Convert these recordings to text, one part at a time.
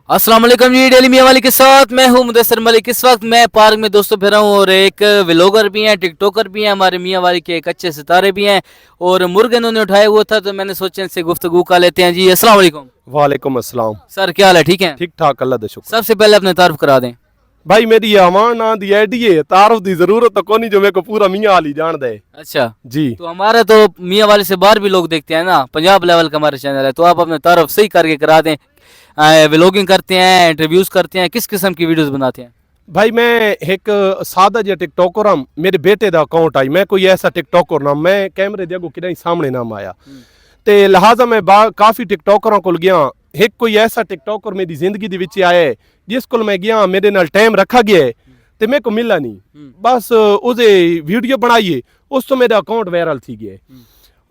अस्सलाम वालेकुम जी, डेली मियां वाली के साथ मैं हूं मुदस्सिर मलिक। इस वक्त मैं पार्क में दोस्तों फिर रहा हूं और एक व्लॉगर भी हैं, टिकटॉकर भी हैं, हमारे मियां वाली के एक अच्छे सितारे भी हैं और मुर्ग इन्होंने उठाया हुआ था तो मैंने सोचा इनसे गुफ्तगू कर लेते हैं। जी अस्सलाम वालेकुम। वालेकुम अस्सलाम। सर क्या हाल है, ठीक है? ठीक ठाक, अल्लाह दा शुक्र। सबसे पहले अपने तारुफ करा दें। भाई मेरी अमान ना दी आईडी है, तारुफ दी जरूरत तो कोनी, जो मेरे को पूरा मियां वाली जान दे। अच्छा जी तो हमारा तो मियां वाले से बाहर भी लोग देखते हैं ना, पंजाब लेवल का हमारा चैनल है, तो आप अपने तारुफ सही करके करा दें। व्लॉगिंग करते हैं, इंटरव्यूज करते हैं, किस किस्म की वीडियोस बनाते हैं? भाई मैं एक सादा जिहा टिकटॉकर हूं, मेरे बेटे दा अकाउंट आई, मैं कोई ऐसा टिकटॉकर ना, मैं कैमरे दे अगों किदा सामने ना आया ते लिहाजा मैं काफ़ी टिकटॉकरां कोल गया। एक कोई ऐसा टिकटॉकर मेरी जिंदगी दे विच आया है जिस कोल मैं गया, मेरे नाल टाइम रखा गया है ते मेरे को मिला नहीं, बस उसे वीडियो बनाइए, उस तो मेरा अकाउंट वायरल थी गया।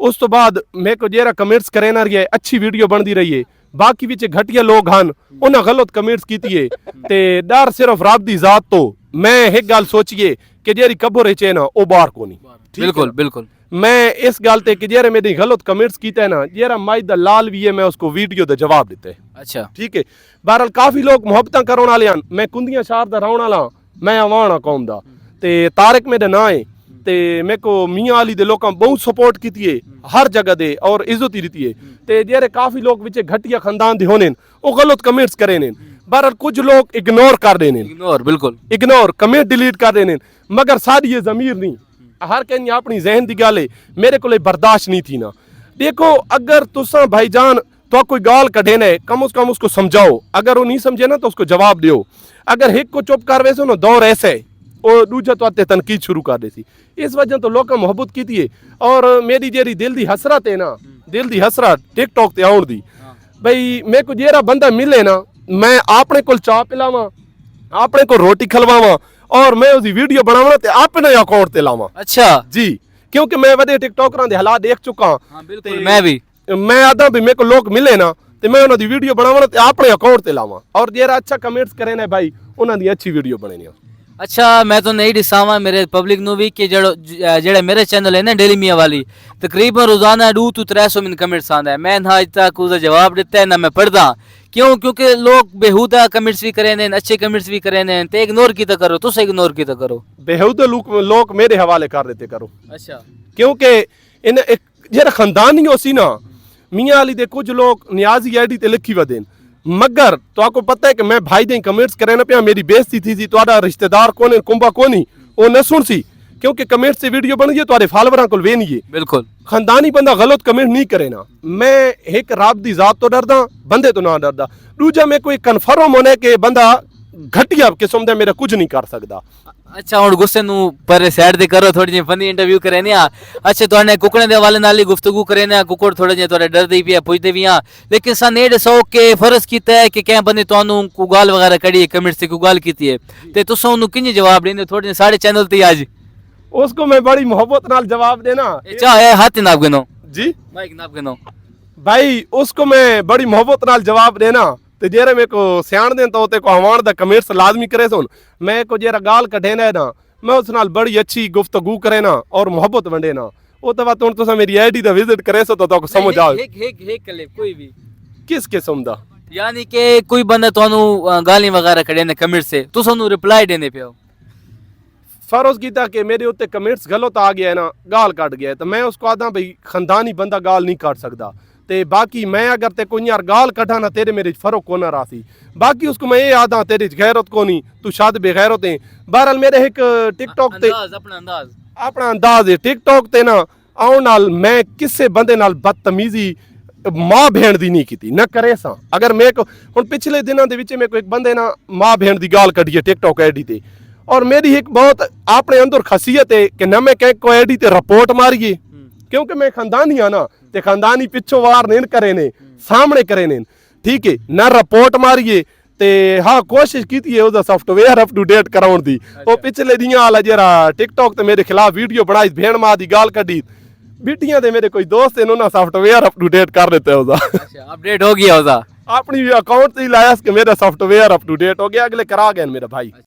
उस तो बाद मेरे को जेरा कमेंट्स करे ना रही है, अच्छी वीडियो बनती रही है, बाकी विच घटिया लोग हैं उन्हें गलत कमेंट्स कीतिए ते डर सिर्फ रब दी जात तो मैं एक गल सोचिए कि जेरी कब्र है ना वो बाहर को नहीं। बिल्कुल बिल्कुल। मैं इस गल ते कि जेरे मेरी गलत कमेंट्स कीते है ना, जेरा माई दा लाल भी है, मैं उसको वीडियो दा जवाब दिते। अच्छा ठीक है, बहरहाल काफी लोग मुहब्बतां करन वाले हैं, मैं कुंदियां शहर दा रहण वाला, मैं अवाना कौम दा ते तारिक मेरा नाम है ते मेरे को मियां अली दे लोकां बहुत सपोर्ट कीती है हर जगह दे और इज्जत ही दी है ते जेरे काफी लोग विच घटिया खानदान दे होने वो गलत कमेंट्स करे ने, बहरहाल कुछ लोग इग्नोर कर देने, इग्नोर बिल्कुल इग्नोर कमेंट डिलीट कर देने, मगर सारी ये जमीर नहीं, हर कहीं अपनी जहन की गल है, मेरे को बर्दाश्त नहीं थी ना। देखो अगर तुसा भाईजान तो कोई गाल कढ़े ना, कम से कम उसको समझाओ, अगर वो नहीं समझे ना तो उसको जवाब दो, अगर एक को चुप कर वैसे ना दौर ऐसे और दूजा तो आते तनकीद शुरू कर देती। इस वजह तो लोग मोहब्बत की थी और मेरी जेरी दिल दी हसरत है ना, दिल दी हसरत टिकटॉक ते आउण दी, भाई मेरे को जेरा बंदा मिले ना, मैं अपने को चाह पिलावा, अपने को रोटी खलवावा और मैं उसकी वीडियो बनावा ते अपने अकाउंट ते लावा। अच्छा जी, क्योंकि मैं वडे टिकटॉकरां दे हालात देख चुका हूं। हाँ, बिल्कुल मैं भी मैं आदा भी मेरे को लोग मिले ना ते मैं उन्हां दी वीडियो बनावा ते अपने अकाउंट ते लावा और जेरा अच्छा कमेंट्स करे ना भाई उन्हां दी अच्छी वीडियो बनेनी। अच्छा मैं तो नहीं दिसावा मेरे पब्लिक नु भी कि जेड़ा मेरे चैनल है ना डेली मियां वाली, तकरीबन रोजाना 200 to 300 मिन कमेंट्स आंदा है, मैं ना आज तक उसका जवाब दिता है ना मैं पढ़दा, क्यों? क्योंकि लोग बेहुदा कमेंट्स भी करे ने, अच्छे कमेंट्स भी करे ने, ते इग्नोर कीता करो, तुस इग्नोर कीता करो, बेहुदा लोग मेरे हवाले कर देते करो। अच्छा क्योंकि इन एक जेरा खानदान ही होसी ना, मियां अली दे कुछ लोग नियाजी आईडी ते लिखी वदेन, मगर तो आपको पता है कि मैं भाई दे कमेंट्स करे ना पिया, मेरी बेइज्जती थी सी, तुम्हारा रिश्तेदार कौन है कुंबा कोनी वो न सुन सी, क्योंकि कमेंट से वीडियो बन गई तुम्हारे फॉलोवरां को वेनी है। बिल्कुल खानदानी बंदा गलत कमेंट नहीं करे ना, मैं एक रब दी जात तो डरदा, बंदे तो ना डरदा, दूजा मैं कोई कन्फर्म होने के बंदा घटिया किस्म दा मेरा कुछ नहीं कर सकदा। अच्छा हुण गुस्से नु पर साइड ते करो, थोड़ी जी फनी इंटरव्यू करे ने। अच्छा तुहाने कुकड़े दे हवाले नाल ही गुफ्तगू करे ने, कुकड़ थोड़े जे तुहाडे डरदे पिया पुछदे भी हां, लेकिन सन ए दसो के फर्ज कीता है कि कै बंदे तुहानू को गाल वगैरह कड़ी है, कमेंट से को गाल कीती है ते तुसां उन्नू किंज जवाब देंदे? थोड़े जे साडे चैनल ते आज उसको मैं बड़ी मोहब्बत नाल जवाब देना। चाहे हाथ नाप गिनो जी माइक नाप गिनो भाई, उसको मैं बड़ी मोहब्बत नाल जवाब देना ते जेरे मेरे को सियाण देन तो उते को हवाण दा कमेंट्स लाजमी करे सुन, मैं को जेरा गाल कढे ना ना मैं उस नाल बड़ी अच्छी गुफ्तगू करे ना और मोहब्बत वंडे ना, ओ तो बात हुण तुसा मेरी आईडी दा विजिट करे सो तो समझ आओ एक क्लिप कोई भी किस किस्म दा, यानी कि कोई बंदा तुहानू गाली वगैरह कढे ने कमेंट से, तुस उन्नू रिप्लाई देने पियो, फर्ज कीता कि मेरे उत्ते कमेंट्स गलत आ गया है ना, गाल कट गया है, तो मैं उसको आदा भाई खानदानी बंदा गाल नहीं काट सकदा, ते बाकी मैं अगर ते कोई यार गाल कटा ना तेरे मेरे फर्क कोना रासी, बाकी उसको मैं ये आदा तेरे गैरत कोनी, तू शायद बेगैरत है। बहरहाल मेरे एक टिकटॉक ते अपना अंदाज है टिकटॉक ते ना आउण नाल मैं किसी बंदे नाल बदतमीजी मां भेण दी नहीं कीती ना करे सा। अगर मैं को हुण पिछले दिनों दे विच मैं को एक बंदे ना मां भेण दी गाल कढी है टिकटॉक आईडी ते, और मेरी एक बहुत अपने अंदर खासियत है कि ना मैं कहीं को आईडी ते रिपोर्ट मारिए, क्योंकि मैं खानदानी हाँ ना, ते खानदानी पिछो वार नहीं करे ने, सामने करे ने, ठीक है ना, रिपोर्ट मारिए ते हाँ कोशिश की है उसका सॉफ्टवेयर अप टू डेट कराउण दी। वो पिछले दियां वाला जरा टिकटॉक ते मेरे खिलाफ वीडियो बनाई, भेण मां दी गाल कढी, बिटियां दे मेरे कोई दोस्त हैं उन्होंने सॉफ्टवेयर अप टू डेट कर देते उसका। अच्छा अपडेट हो गया उसका, अपनी अकाउंट से ही लाया कि मेरा सॉफ्टवेयर अप टू डेट हो गया, अगले करा गए मेरा भाई।